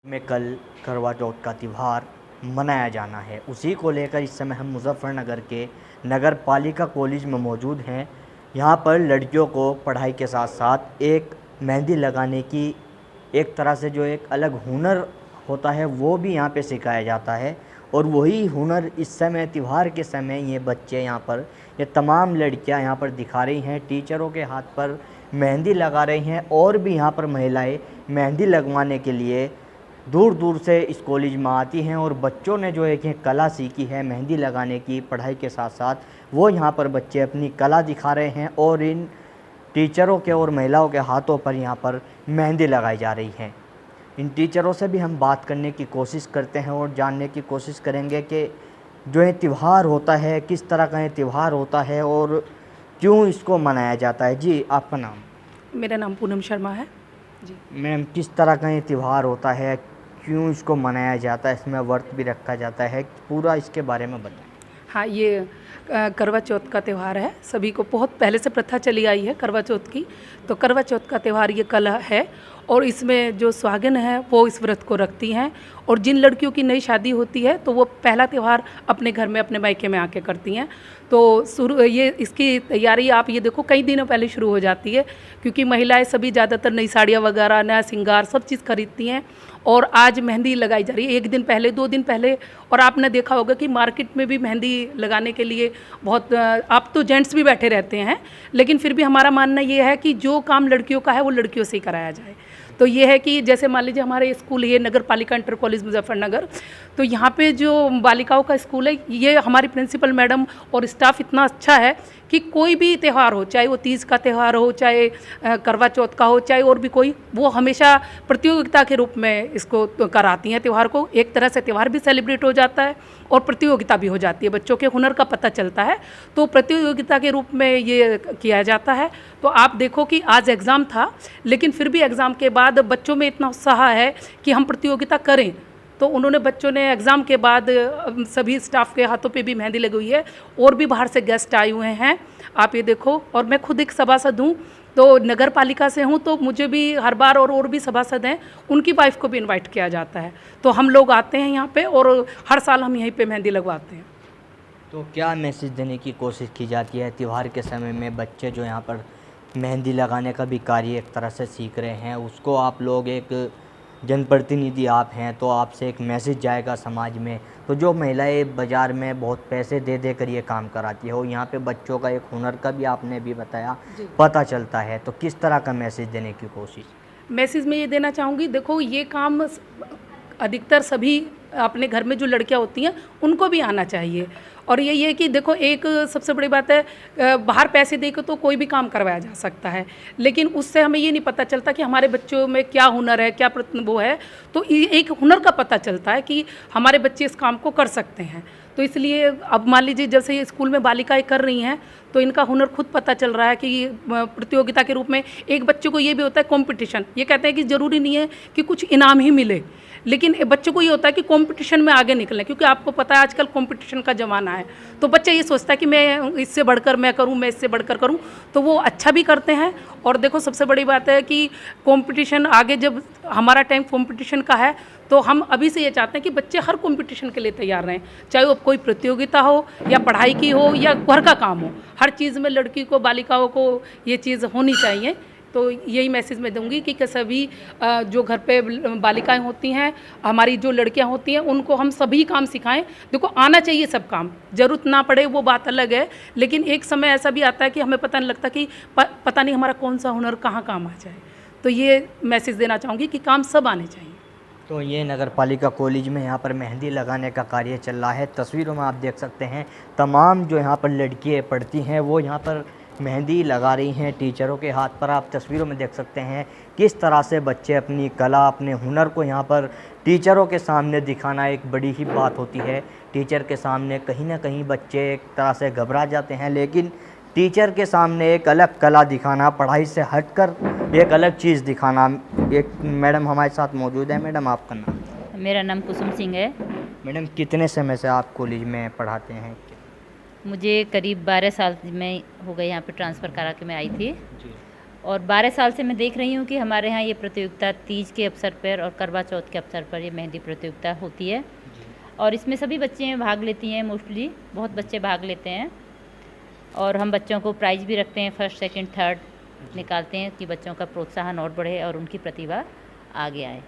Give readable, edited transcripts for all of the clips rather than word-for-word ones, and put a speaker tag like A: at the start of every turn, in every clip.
A: में कल करवा चौथ का त्यौहार मनाया जाना है। उसी को लेकर इस समय हम मुजफ्फरनगर के नगर पालिका कॉलेज में मौजूद हैं। यहाँ पर लड़कियों को पढ़ाई के साथ साथ एक मेहंदी लगाने की एक तरह से जो एक अलग हुनर होता है वो भी यहाँ पे सिखाया जाता है। और वही हुनर इस समय त्यौहार के समय ये बच्चे यहाँ पर ये तमाम लड़कियाँ यहाँ पर दिखा रही हैं। टीचरों के हाथ पर मेहंदी लगा रही हैं और भी यहाँ पर महिलाएं मेहंदी लगवाने के लिए दूर दूर से इस कॉलेज में आती हैं। और बच्चों ने जो एक कला सीखी है मेहंदी लगाने की पढ़ाई के साथ साथ, वो यहाँ पर बच्चे अपनी कला दिखा रहे हैं और इन टीचरों के और महिलाओं के हाथों पर यहाँ पर मेहंदी लगाई जा रही है। इन टीचरों से भी हम बात करने की कोशिश करते हैं और जानने की कोशिश करेंगे कि जो ये त्यौहार होता है किस तरह का ये त्यौहार होता है और क्यों इसको मनाया जाता है। जी, आपका नाम?
B: मेरा नाम पूनम शर्मा है जी।
A: मैम, किस तरह का ये त्यौहार होता है, क्यों इसको मनाया जाता है, इसमें व्रत भी रखा जाता है, पूरा इसके बारे में बताएं।
B: हाँ, ये करवा चौथ का त्यौहार है। सभी को बहुत पहले से प्रथा चली आई है करवा चौथ की। तो करवा चौथ का त्यौहार ये कल है और इसमें जो सुहागिन है वो इस व्रत को रखती हैं। और जिन लड़कियों की नई शादी होती है तो वो पहला त्यौहार अपने घर में अपने मायके में आके करती हैं। तो ये इसकी तैयारी आप ये देखो कई दिनों पहले शुरू हो जाती है, क्योंकि महिलाएं सभी ज़्यादातर नई साड़ियाँ वगैरह, नया श्रृंगार सब चीज़ खरीदती हैं। और आज मेहंदी लगाई जा रही है, एक दिन पहले, 2 दिन पहले। और आपने देखा होगा कि मार्केट में भी मेहंदी लगाने के लिए बहुत आप तो जेंट्स भी बैठे रहते हैं, लेकिन फिर भी हमारा मानना ये है कि जो काम लड़कियों का है वो लड़कियों से ही कराया जाए। तो ये है कि जैसे मान लीजिए हमारे स्कूल ये नगर पालिका इंटर कॉलेज मुजफ्फरनगर, तो यहाँ पे जो बालिकाओं का स्कूल है, ये हमारी प्रिंसिपल मैडम और स्टाफ इतना अच्छा है कि कोई भी त्यौहार हो, चाहे वो तीज का त्यौहार हो, चाहे करवा चौथ का हो, चाहे और भी कोई, वो हमेशा प्रतियोगिता के रूप में इसको कराती हैं त्यौहार को। एक तरह से त्यौहार भी सेलिब्रेट हो जाता है और प्रतियोगिता भी हो जाती है, बच्चों के हुनर का पता चलता है। तो प्रतियोगिता के रूप में ये किया जाता है। तो आप देखो कि आज एग्ज़ाम था, लेकिन फिर भी एग्ज़ाम के बाद बच्चों में इतना उत्साह है कि हम प्रतियोगिता करें। तो उन्होंने बच्चों ने एग्ज़ाम के बाद सभी स्टाफ के हाथों पे भी मेहंदी लगी हुई है और भी बाहर से गेस्ट आए हुए हैं, आप ये देखो। और मैं खुद एक सभासद हूँ, तो नगर पालिका से हूँ, तो मुझे भी हर बार और भी सभासद हैं, उनकी वाइफ को भी इनवाइट किया जाता है। तो हम लोग आते हैं यहाँ पे और हर साल हम यहीं पे मेहंदी लगवाते हैं।
A: तो क्या मैसेज देने की कोशिश की जाती है त्यौहार के समय में? बच्चे जो यहाँ पर मेहंदी लगाने का भी कार्य एक तरह से सीख रहे हैं, उसको आप लोग एक जनप्रतिनिधि आप हैं, तो आपसे एक मैसेज जाएगा समाज में। तो जो महिलाएं बाज़ार में बहुत पैसे दे दे कर ये काम कराती है और यहाँ पे बच्चों का एक हुनर का भी आपने भी बताया पता चलता है, तो किस तरह का मैसेज देने की कोशिश?
B: मैसेज में ये देना चाहूँगी, देखो ये काम अधिकतर सभी अपने घर में जो लड़कियां होती हैं उनको भी आना चाहिए। और ये है कि देखो एक सबसे बड़ी बात है, बाहर पैसे देकर तो कोई भी काम करवाया जा सकता है, लेकिन उससे हमें ये नहीं पता चलता कि हमारे बच्चों में क्या हुनर है, क्या वो है। तो एक हुनर का पता चलता है कि हमारे बच्चे इस काम को कर सकते हैं। तो इसलिए अब मान लीजिए जैसे ये स्कूल में बालिकाएं कर रही हैं, तो इनका हुनर खुद पता चल रहा है कि प्रतियोगिता के रूप में एक बच्चे को ये भी होता है कंपटीशन। ये कहते हैं कि ज़रूरी नहीं है कि कुछ इनाम ही मिले, लेकिन बच्चों को ये होता है कि कंपटीशन में आगे निकलें, क्योंकि आपको पता है आजकल कंपटीशन का ज़माना है। तो बच्चा ये सोचता है कि मैं इससे बढ़कर मैं करूं, मैं इससे बढ़कर करूं, तो वो अच्छा भी करते हैं। और देखो सबसे बड़ी बात है कि कंपटीशन आगे, जब हमारा टाइम कंपटीशन का है, तो हम अभी से ये चाहते हैं कि बच्चे हर कंपटीशन के लिए तैयार रहें, चाहे वो कोई प्रतियोगिता हो या पढ़ाई की हो या घर का काम हो। हर चीज़ में लड़की को, बालिकाओं को ये चीज़ होनी चाहिए। तो यही मैसेज मैं दूंगी कि सभी जो घर पे बालिकाएं होती हैं, हमारी जो लड़कियां होती हैं, उनको हम सभी काम सिखाएं। देखो आना चाहिए सब काम, ज़रूरत ना पड़े वो बात अलग है, लेकिन एक समय ऐसा भी आता है कि हमें पता नहीं लगता कि पता नहीं हमारा कौन सा हुनर कहाँ काम आ जाए। तो ये मैसेज देना चाहूँगी कि काम सब आने चाहिए।
A: तो ये नगर पालिका कॉलेज में यहाँ पर मेहंदी लगाने का कार्य चल रहा है। तस्वीरों में आप देख सकते हैं तमाम जो यहाँ पर लड़कियाँ पढ़ती हैं वो यहाँ पर मेहंदी लगा रही हैं टीचरों के हाथ पर। आप तस्वीरों में देख सकते हैं किस तरह से बच्चे अपनी कला, अपने हुनर को यहाँ पर टीचरों के सामने दिखाना एक बड़ी ही बात होती है। टीचर के सामने कहीं ना कहीं बच्चे एक तरह से घबरा जाते हैं, लेकिन टीचर के सामने एक अलग कला दिखाना, पढ़ाई से हटकर एक अलग चीज़ दिखाना। एक मैडम हमारे साथ मौजूद है। मैडम, आपका नाम?
C: मेरा नाम कुसुम सिंह है।
A: मैडम, कितने समय से आप कॉलेज में पढ़ाते हैं?
C: मुझे करीब 12 साल में हो गए यहाँ पे ट्रांसफ़र करा के मैं आई थी।
A: जी।
C: और 12 साल से मैं देख रही हूँ कि हमारे यहाँ ये प्रतियोगिता तीज के अवसर पर और करवा चौथ के अवसर पर ये मेहंदी प्रतियोगिता होती है और इसमें सभी बच्चे भाग लेती हैं। मोस्टली बहुत बच्चे भाग लेते हैं और हम बच्चों को प्राइज़ भी रखते हैं, फर्स्ट सेकंड थर्ड निकालते हैं कि बच्चों का प्रोत्साहन और बढ़े और उनकी प्रतिभा आगे आए।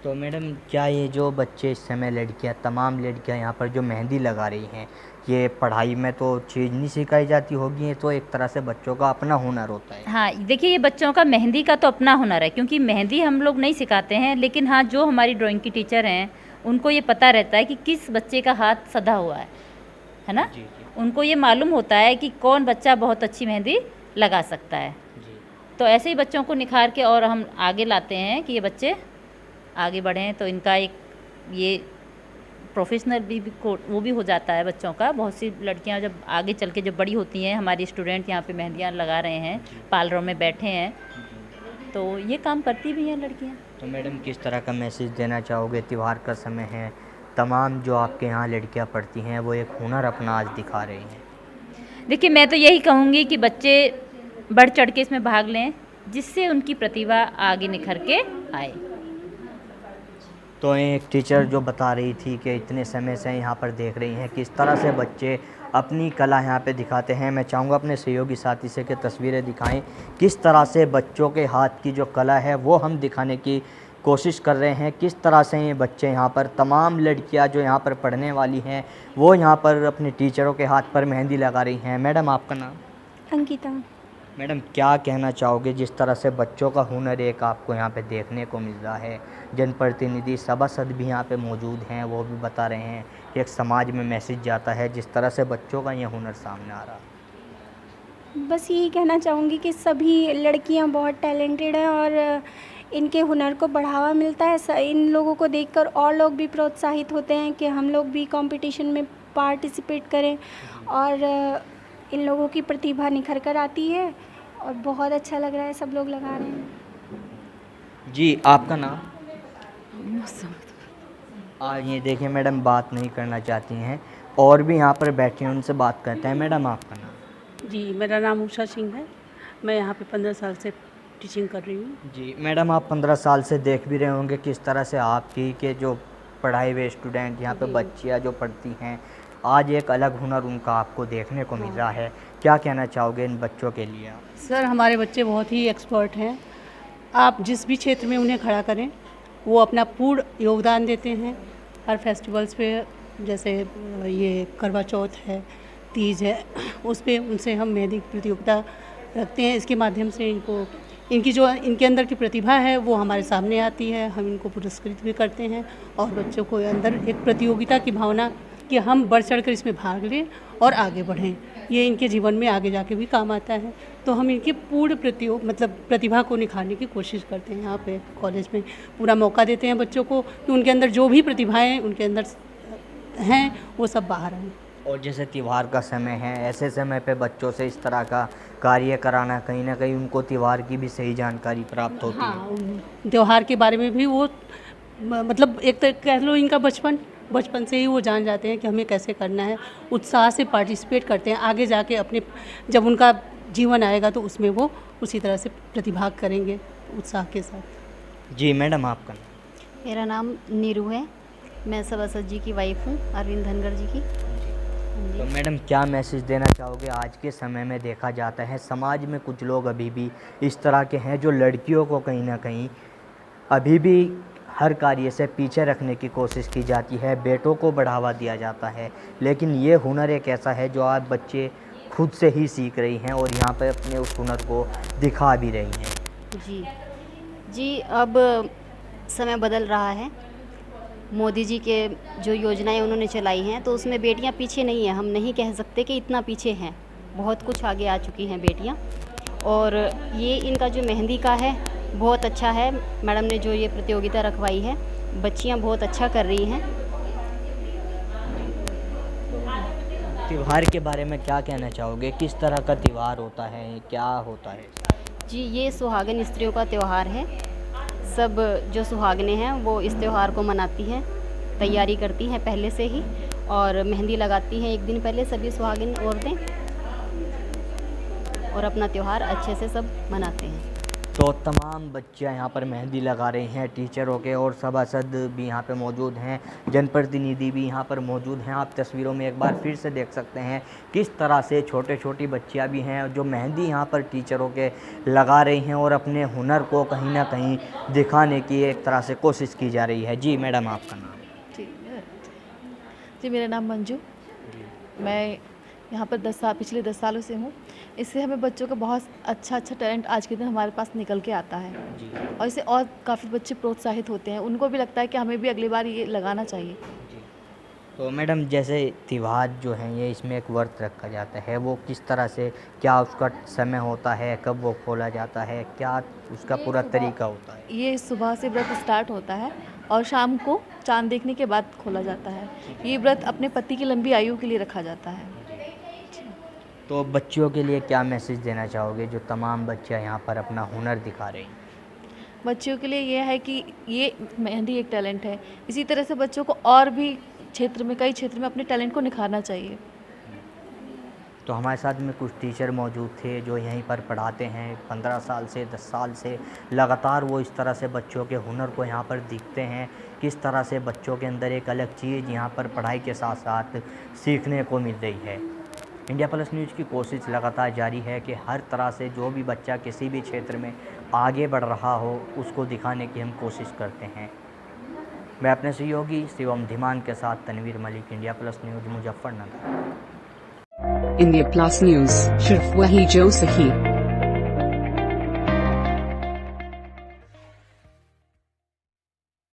A: तो मैडम क्या ये जो बच्चे इस समय लड़कियां, तमाम लड़कियां यहाँ पर जो मेहंदी लगा रही हैं, ये पढ़ाई में तो चीज़ नहीं सिखाई जाती होगी, ये तो एक तरह से बच्चों का अपना हुनर होता है।
C: हाँ, देखिए ये बच्चों का मेहंदी का तो अपना हुनर है, क्योंकि मेहंदी हम लोग नहीं सिखाते हैं, लेकिन हाँ जो हमारी ड्राइंग की टीचर हैं उनको ये पता रहता है कि किस बच्चे का हाथ सधा हुआ है ना।
A: जी।
C: उनको ये मालूम होता है कि कौन बच्चा बहुत अच्छी मेहंदी लगा सकता है। तो ऐसे ही बच्चों को निखार के और हम आगे लाते हैं कि ये बच्चे आगे बढ़ें, तो इनका एक ये प्रोफेशनल भी वो भी हो जाता है बच्चों का। बहुत सी लड़कियां जब आगे चल के जब बड़ी होती हैं, हमारी स्टूडेंट यहाँ पे मेहंदियाँ लगा रहे हैं, पार्लरों में बैठे हैं, तो ये काम करती भी हैं लड़कियाँ।
A: तो मैडम किस तरह का मैसेज देना चाहोगे? त्यौहार का समय है, तमाम जो आपके यहाँ लड़कियाँ पढ़ती हैं वो एक हुनर अपना आज दिखा रही हैं।
C: देखिए मैं तो यही कहूँगी कि बच्चे बढ़ चढ़ के इसमें भाग लें, जिससे उनकी प्रतिभा आगे निखर के आए।
A: तो एक टीचर जो बता रही थी कि इतने समय से यहाँ पर देख रही हैं किस तरह से बच्चे अपनी कला यहाँ पे दिखाते हैं। मैं चाहूँगा अपने सहयोगी साथी से कि तस्वीरें दिखाएं किस तरह से बच्चों के हाथ की जो कला है वो हम दिखाने की कोशिश कर रहे हैं। किस तरह से ये बच्चे यहाँ पर, तमाम लड़कियाँ जो यहाँ पर पढ़ने वाली हैं वो यहाँ पर अपने टीचरों के हाथ पर मेहंदी लगा रही हैं। मैडम आपका नाम?
D: अंकिता।
A: मैडम क्या कहना चाहोगे जिस तरह से बच्चों का हुनर एक आपको यहाँ पे देखने को मिल रहा है? जनप्रतिनिधि सभासद भी यहाँ पे मौजूद हैं, वो भी बता रहे हैं कि एक समाज में मैसेज जाता है जिस तरह से बच्चों का ये हुनर सामने आ रहा है।
D: बस यही कहना चाहूँगी कि सभी लड़कियां बहुत टैलेंटेड हैं और इनके हुनर को बढ़ावा मिलता है। इन लोगों को देखकर और लोग भी प्रोत्साहित होते हैं कि हम लोग भी कंपटीशन में पार्टिसिपेट करें और इन लोगों की प्रतिभा निखर कर आती है और बहुत अच्छा लग रहा है, सब लोग लगा रहे हैं।
A: जी आपका नाम? ये देखिए मैडम बात नहीं करना चाहती हैं, और भी यहाँ पर बैठे हैं, उनसे बात करते हैं। मैडम आपका नाम?
E: जी मेरा नाम उषा सिंह है, मैं यहाँ पे 15 साल से टीचिंग कर रही हूँ।
A: जी मैडम आप 15 साल से देख भी रहे होंगे किस तरह से आपकी के जो पढ़ाई हुए स्टूडेंट यहाँ पे बच्चियाँ जो पढ़ती हैं, आज एक अलग हुनर उनका आपको देखने को मिल रहा है। क्या कहना चाहोगे इन बच्चों के लिए?
E: सर हमारे बच्चे बहुत ही एक्सपर्ट हैं, आप जिस भी क्षेत्र में उन्हें खड़ा करें वो अपना पूर्ण योगदान देते हैं। हर फेस्टिवल्स पे, जैसे ये करवा चौथ है, तीज है, उस पे उनसे हम मेहंदी प्रतियोगिता रखते हैं। इसके माध्यम से इनके अंदर की प्रतिभा है वो हमारे सामने आती है, हम इनको पुरस्कृत भी करते हैं और बच्चों को अंदर एक प्रतियोगिता की भावना कि हम बढ़ चढ़ कर इसमें भाग लें और आगे बढ़ें, ये इनके जीवन में आगे जाके भी काम आता है। तो हम इनके पूर्ण प्रतिभा को निखारने की कोशिश करते हैं। यहाँ पे कॉलेज में पूरा मौका देते हैं बच्चों को कि उनके अंदर जो भी प्रतिभाएं उनके अंदर हैं वो सब बाहर आएँ।
A: और जैसे त्यौहार का समय है, ऐसे समय पे बच्चों से इस तरह का कार्य कराना, कहीं ना कहीं उनको त्यौहार की भी सही जानकारी प्राप्त होती है।
E: हाँ, त्यौहार के बारे में भी वो मतलब एक तो कह लो इनका बचपन से ही वो जान जाते हैं कि हमें कैसे करना है, उत्साह से पार्टिसिपेट करते हैं। आगे जाके अपने जब उनका जीवन आएगा तो उसमें वो उसी तरह से प्रतिभाग करेंगे उत्साह के साथ।
A: जी मैडम आपका नाम?
F: मेरा नाम नीरू है, मैं सभासद जी की वाइफ हूँ, अरविंद धनगर जी की।
A: तो मैडम क्या मैसेज देना चाहोगे? आज के समय में देखा जाता है समाज में कुछ लोग अभी भी इस तरह के हैं जो लड़कियों को कहीं ना कहीं अभी भी हर कार्य से पीछे रखने की कोशिश की जाती है, बेटों को बढ़ावा दिया जाता है, लेकिन ये हुनर एक ऐसा है जो आज बच्चे खुद से ही सीख रही हैं और यहाँ पर अपने उस हुनर को दिखा भी रही हैं।
F: जी अब समय बदल रहा है, मोदी जी के जो योजनाएं उन्होंने चलाई हैं तो उसमें बेटियां पीछे नहीं हैं। हम नहीं कह सकते कि इतना पीछे हैं, बहुत कुछ आगे आ चुकी हैं बेटियां। और ये इनका जो मेहंदी का है बहुत अच्छा है, मैडम ने जो ये प्रतियोगिता रखवाई है, बच्चियां बहुत अच्छा कर रही हैं।
A: त्यौहार के बारे में क्या कहना चाहोगे? किस तरह का त्यौहार होता है, क्या होता है?
F: जी ये सुहागन स्त्रियों का त्यौहार है। सब जो सुहागनें हैं वो इस त्यौहार को मनाती हैं, तैयारी करती हैं पहले से ही और मेहंदी लगाती हैं एक दिन पहले सभी सुहागिन औरतें और अपना त्यौहार अच्छे से सब मनाते हैं।
A: तो तमाम बच्चियाँ यहाँ पर मेहंदी लगा रही हैं टीचरों के, और सभासद भी यहाँ पे मौजूद हैं, जनप्रतिनिधि भी यहाँ पर मौजूद हैं। आप तस्वीरों में एक बार फिर से देख सकते हैं किस तरह से छोटे छोटी बच्चियाँ भी हैं जो मेहंदी यहाँ पर टीचरों के लगा रही हैं और अपने हुनर को कहीं ना कहीं दिखाने की एक तरह से कोशिश की जा रही है। जी मैडम, आपका नाम?
G: जी मेरा नाम मंजू, मैं यहाँ पर पिछले 10 सालों से हूँ। इससे हमें बच्चों का बहुत अच्छा टैलेंट आज के दिन हमारे पास निकल के आता है
A: जी।
G: और इससे और काफ़ी बच्चे प्रोत्साहित होते हैं, उनको भी लगता है कि हमें भी अगली बार ये लगाना चाहिए।
A: जी। तो मैडम, जैसे त्यौहार जो हैं ये इसमें एक व्रत रखा जाता है, वो किस तरह से, क्या उसका समय होता है, कब वो खोला जाता है, क्या उसका पूरा तरीका होता है?
G: ये सुबह से व्रत स्टार्ट होता है और शाम को चाँद देखने के बाद खोला जाता है। ये व्रत अपने पति की लंबी आयु के लिए रखा जाता है।
A: तो बच्चियों के लिए क्या मैसेज देना चाहोगे जो तमाम बच्चियाँ यहाँ पर अपना हुनर दिखा रही हैं?
G: बच्चियों के लिए ये है कि ये मेहंदी एक टैलेंट है, इसी तरह से बच्चों को और भी कई क्षेत्र में अपने टैलेंट को निखारना चाहिए।
A: तो हमारे साथ में कुछ टीचर मौजूद थे जो यहीं पर पढ़ाते हैं 15 साल से 10 साल से लगातार। वो इस तरह से बच्चों के हुनर को यहाँ पर दिखते हैं, किस तरह से बच्चों के अंदर एक अलग चीज़ यहाँ पर पढ़ाई के साथ साथ सीखने को मिल रही है। इंडिया प्लस न्यूज़ की कोशिश लगातार जारी है कि हर तरह से जो भी बच्चा किसी भी क्षेत्र में आगे बढ़ रहा हो उसको दिखाने की हम कोशिश करते हैं। मैं अपने सहयोगी शिवम धीमान के साथ Tanveer Malik, India plus news, Muzaffarnagar.
H: India plus news, सिर्फ वही जो सही।